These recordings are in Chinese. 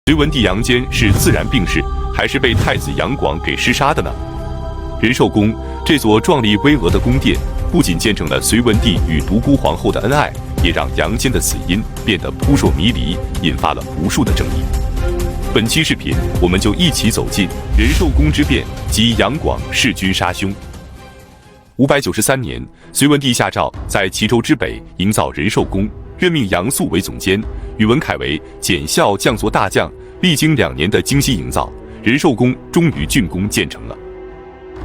隋文帝杨坚是自然病逝，还是被太子杨广给弑杀的呢？仁寿宫这座壮丽巍峨的宫殿，不仅见证了隋文帝与独孤皇后的恩爱，也让杨坚的死因变得扑朔迷离，引发了无数的争议。本期视频，我们就一起走进仁寿宫之变及杨广弑君杀兄。593年，隋文帝下诏在齐州之北营造仁寿宫，任命杨素为总监，宇文恺为检校将作大将。历经2年的精心营造，仁寿宫终于竣工建成了。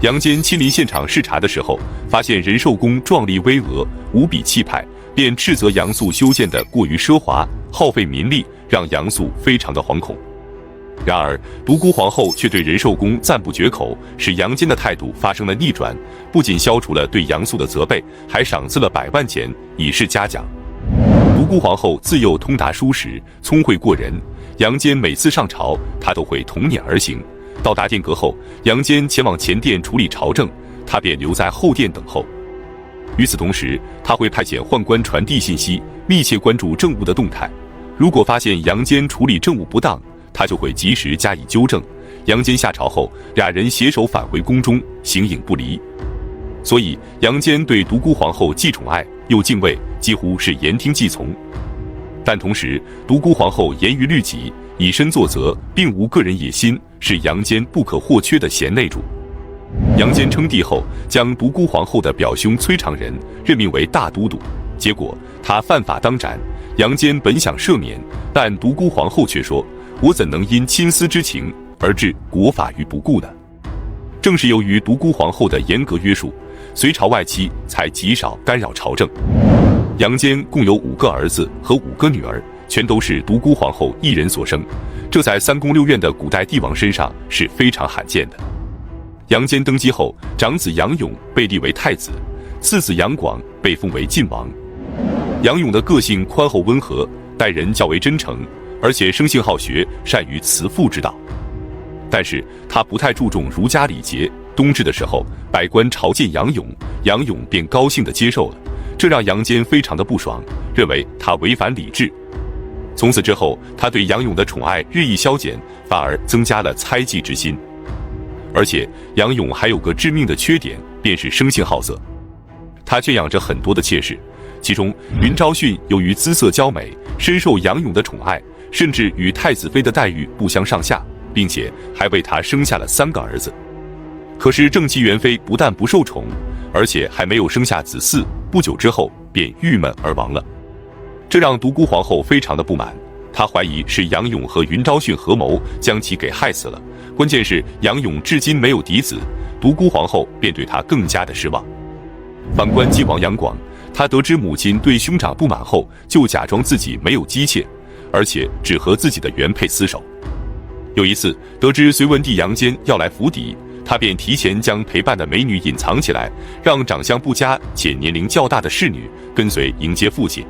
杨坚亲临现场视察的时候，发现仁寿宫壮丽巍峨，无比气派，便斥责杨素修建的过于奢华，耗费民力，让杨素非常的惶恐。然而，独孤皇后却对仁寿宫赞不绝口，使杨坚的态度发生了逆转，不仅消除了对杨素的责备，还赏赐了100万钱以示嘉奖。独孤皇后自幼通达书识，聪慧过人。杨坚每次上朝，他都会同辇而行。到达殿阁后，杨坚前往前殿处理朝政，他便留在后殿等候。与此同时，他会派遣宦官传递信息，密切关注政务的动态。如果发现杨坚处理政务不当，他就会及时加以纠正。杨坚下朝后，俩人携手返回宫中，形影不离。所以，杨坚对独孤皇后既宠爱又敬畏，几乎是言听计从。但同时，独孤皇后严于律己，以身作则，并无个人野心，是杨坚不可或缺的贤内助。杨坚称帝后，将独孤皇后的表兄崔长仁任命为大都督，结果他犯法当斩。杨坚本想赦免，但独孤皇后却说：“我怎能因亲私之情而置国法于不顾呢？”正是由于独孤皇后的严格约束，隋朝外戚才极少干扰朝政。杨坚共有5个儿子和5个女儿，全都是独孤皇后一人所生，这在3宫6院的古代帝王身上是非常罕见的。杨坚登基后，长子杨勇被立为太子，次子杨广被封为晋王。杨勇的个性宽厚温和，待人较为真诚，而且生性好学，善于辞赋之道。但是他不太注重儒家礼节，冬至的时候，百官朝见杨勇，杨勇便高兴地接受了。这让杨坚非常的不爽，认为他违反礼制。从此之后，他对杨勇的宠爱日益消减，反而增加了猜忌之心。而且杨勇还有个致命的缺点，便是生性好色。他圈养着很多的妾室，其中云昭训由于姿色娇美，深受杨勇的宠爱，甚至与太子妃的待遇不相上下，并且还为他生下了3个儿子。可是正妻元妃不但不受宠，而且还没有生下子嗣，不久之后便郁闷而亡了。这让独孤皇后非常的不满，她怀疑是杨勇和云昭训合谋将其给害死了。关键是杨勇至今没有嫡子，独孤皇后便对他更加的失望。反观晋王杨广，他得知母亲对兄长不满后，就假装自己没有姬妾，而且只和自己的原配厮守。有一次得知隋文帝杨坚要来府邸，他便提前将陪伴的美女隐藏起来，让长相不佳且年龄较大的侍女跟随迎接父亲，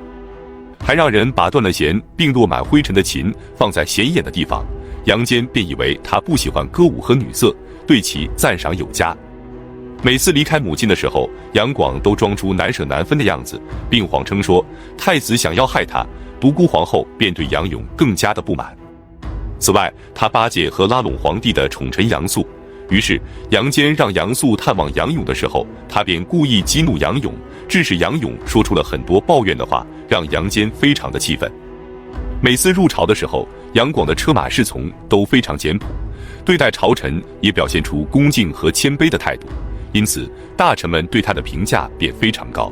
还让人把断了弦并落满灰尘的琴放在显眼的地方。杨坚便以为他不喜欢歌舞和女色，对其赞赏有加。每次离开母亲的时候，杨广都装出难舍难分的样子，并谎称说太子想要害他。独孤皇后便对杨勇更加的不满。此外，他巴结和拉拢皇帝的宠臣杨素。于是杨坚让杨素探望杨勇的时候，他便故意激怒杨勇，致使杨勇说出了很多抱怨的话，让杨坚非常的气愤。每次入朝的时候，杨广的车马侍从都非常简朴，对待朝臣也表现出恭敬和谦卑的态度，因此大臣们对他的评价便非常高。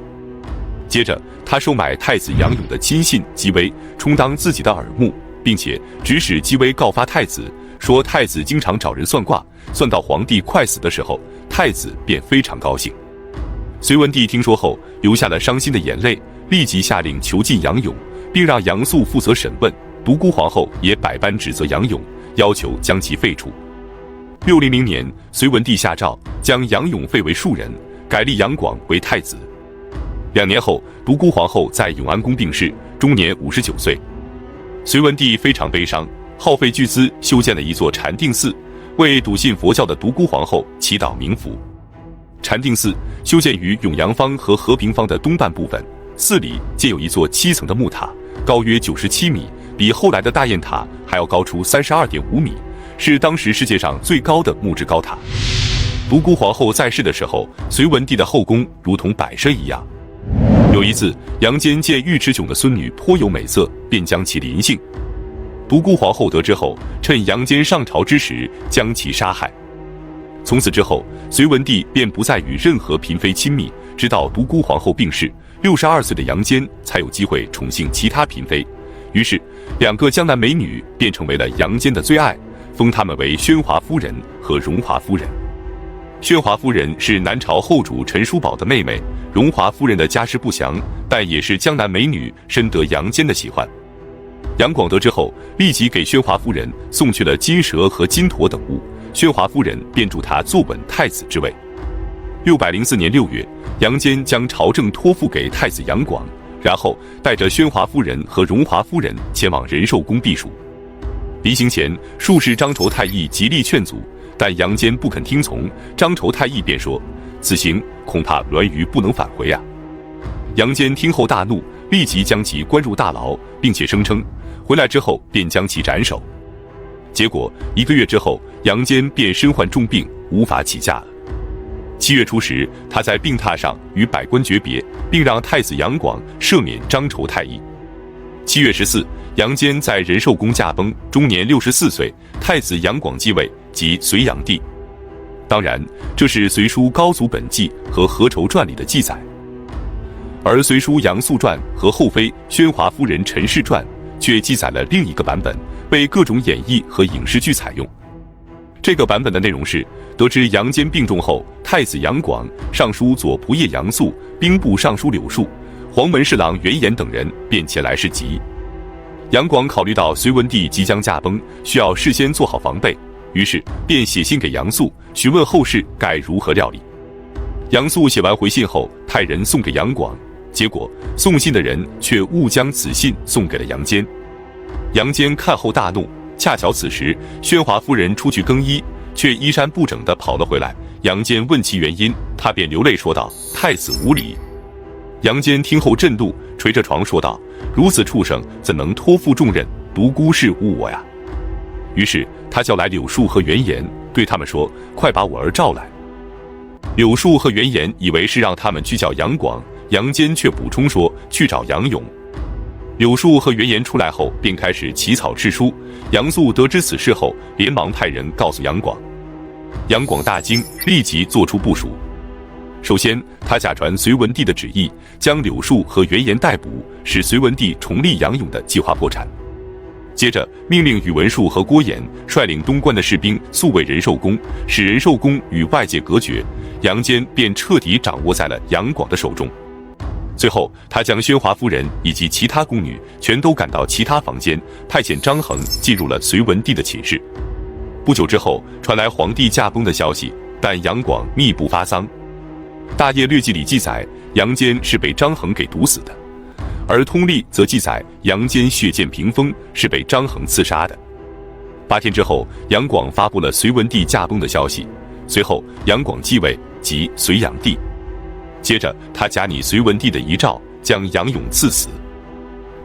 接着他收买太子杨勇的亲信姬微，充当自己的耳目，并且指使姬微告发太子，说太子经常找人算卦，算到皇帝快死的时候，太子便非常高兴。隋文帝听说后，流下了伤心的眼泪，立即下令囚禁杨勇，并让杨素负责审问。独孤皇后也百般指责杨勇，要求将其废除。600年，隋文帝下诏将杨勇废为庶人，改立杨广为太子。2年后，独孤皇后在永安宫病逝，终年59岁。隋文帝非常悲伤，耗费巨资修建了一座禅定寺，为笃信佛教的独孤皇后祈祷冥福。禅定寺修建于永阳坊和和平坊的东半部分，寺里建有一座7层的木塔，高约97米，比后来的大雁塔还要高出32.5米，是当时世界上最高的木质高塔。独孤皇后在世的时候，隋文帝的后宫如同摆设一样。有一次，杨坚见尉迟迥的孙女颇有美色，便将其临幸。独孤皇后得知后，趁杨坚上朝之时将其杀害。从此之后，隋文帝便不再与任何嫔妃亲密，直到独孤皇后病逝，62岁的杨坚才有机会宠幸其他嫔妃。于是，2个江南美女便成为了杨坚的最爱，封她们为宣华夫人和荣华夫人。宣华夫人是南朝后主陈叔宝的妹妹，荣华夫人的家世不详，但也是江南美女，深得杨坚的喜欢。杨广得知后，立即给宣华夫人送去了金蛇和金驼等物，宣华夫人便助他坐稳太子之位。604年6月，杨坚将朝政托付给太子杨广，然后带着宣华夫人和荣华夫人前往仁寿宫避暑。临行前，术士张筹太医极力劝阻，但杨坚不肯听从，张筹太医便说：“此行恐怕栾瑜不能返回啊！”杨坚听后大怒，立即将其关入大牢，并且声称回来之后便将其斩首。结果1个月之后，杨坚便身患重病，无法起驾了。7月初时，他在病榻上与百官诀别，并让太子杨广赦免张筹太医。7月14，杨坚在仁寿宫驾崩，终年64岁，太子杨广继位，即隋炀帝。当然，这是《隋书·高祖本纪》和《何愁传》里的记载，而《隋书·杨素传》和后妃宣华夫人陈氏传却记载了另一个版本，被各种演绎和影视剧采用。这个版本的内容是：得知杨坚病重后，太子杨广、尚书左仆射杨素、兵部尚书柳树、黄门侍郎袁岩等人便前来侍疾。杨广考虑到隋文帝即将驾崩，需要事先做好防备，于是便写信给杨素，询问后事该如何料理。杨素写完回信后，派人送给杨广，结果送信的人却误将此信送给了杨坚。杨坚看后大怒，恰巧此时宣华夫人出去更衣，却衣衫不整地跑了回来。杨坚问其原因，他便流泪说道：“太子无礼。”杨坚听后震怒，捶着床说道：“如此畜生，怎能托付重任？独孤是误我呀！”于是他叫来柳树和袁岩，对他们说：“快把我儿召来。”柳树和袁岩以为是让他们去叫杨广，杨坚却补充说：“去找杨勇。”柳树和袁岩出来后，便开始起草敕书。杨素得知此事后，连忙派人告诉杨广。杨广大惊，立即做出部署。首先，他假传隋文帝的旨意，将柳树和袁岩逮捕，使隋文帝重立杨勇的计划破产。接着，命令宇文述和郭衍率领东关的士兵速卫仁寿宫，使仁寿宫与外界隔绝，杨坚便彻底掌握在了杨广的手中。最后，他将宣华夫人以及其他宫女全都赶到其他房间，派遣张衡进入了隋文帝的寝室。不久之后，传来皇帝驾崩的消息，但杨广密不发丧。《大业略记》里记载，杨坚是被张衡给毒死的，而《通历》则记载杨坚血溅屏风，是被张衡刺杀的。8天之后，杨广发布了隋文帝驾崩的消息，随后杨广继位，即隋炀帝。接着，他假拟隋文帝的遗诏，将杨勇赐死。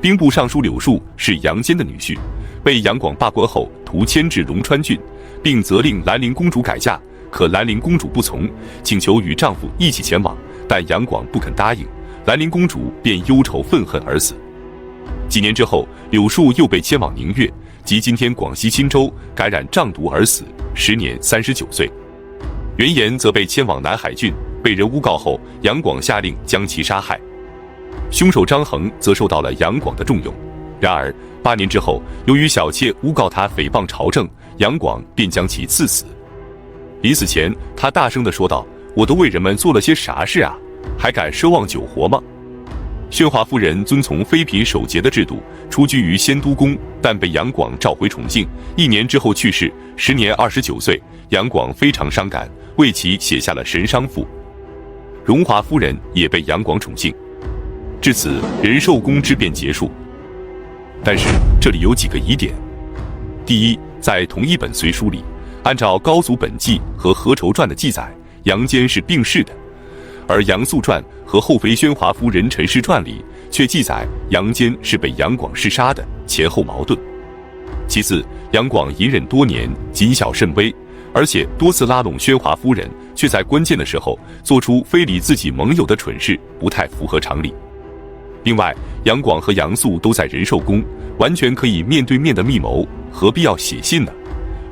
兵部尚书柳树是杨坚的女婿，被杨广罢官后，图迁至龙川郡，并责令兰陵公主改嫁。可兰陵公主不从，请求与丈夫一起前往，但杨广不肯答应，兰陵公主便忧愁愤恨而死。几年之后，柳树又被迁往宁越，即今天广西钦州，感染瘴毒而死，时年39岁。袁岩则被迁往南海郡，被人诬告后，杨广下令将其杀害。凶手张衡则受到了杨广的重用。然而8年之后，由于小妾诬告他诽谤朝政，杨广便将其赐死。临死前，他大声地说道：“我都为人们做了些啥事啊？还敢奢望久活吗？”宣华夫人遵从妃嫔守节的制度，出居于仙都宫，但被杨广召回宠幸，1年之后去世，时年29岁。杨广非常伤感，为其写下了《神伤赋》。荣华夫人也被杨广宠幸。至此，仁寿宫之变结束。但是这里有几个疑点：第一，在同一本隋书里，按照《高祖本纪》和《何愁传》的记载，杨坚是病逝的，而《杨素传》和后妃宣华夫人陈氏传里却记载杨坚是被杨广弑杀的，前后矛盾。其次，杨广隐忍多年，谨小慎微，而且多次拉拢宣华夫人，却在关键的时候做出非礼自己盟友的蠢事，不太符合常理。另外，杨广和杨素都在仁寿宫，完全可以面对面的密谋，何必要写信呢？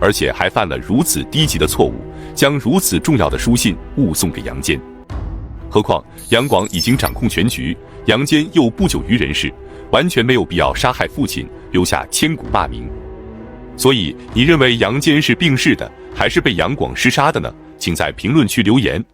而且还犯了如此低级的错误，将如此重要的书信误送给杨坚。何况杨广已经掌控全局，杨坚又不久于人世，完全没有必要杀害父亲，留下千古骂名。所以，你认为杨坚是病逝的，还是被杨广弑杀的呢？请在评论区留言。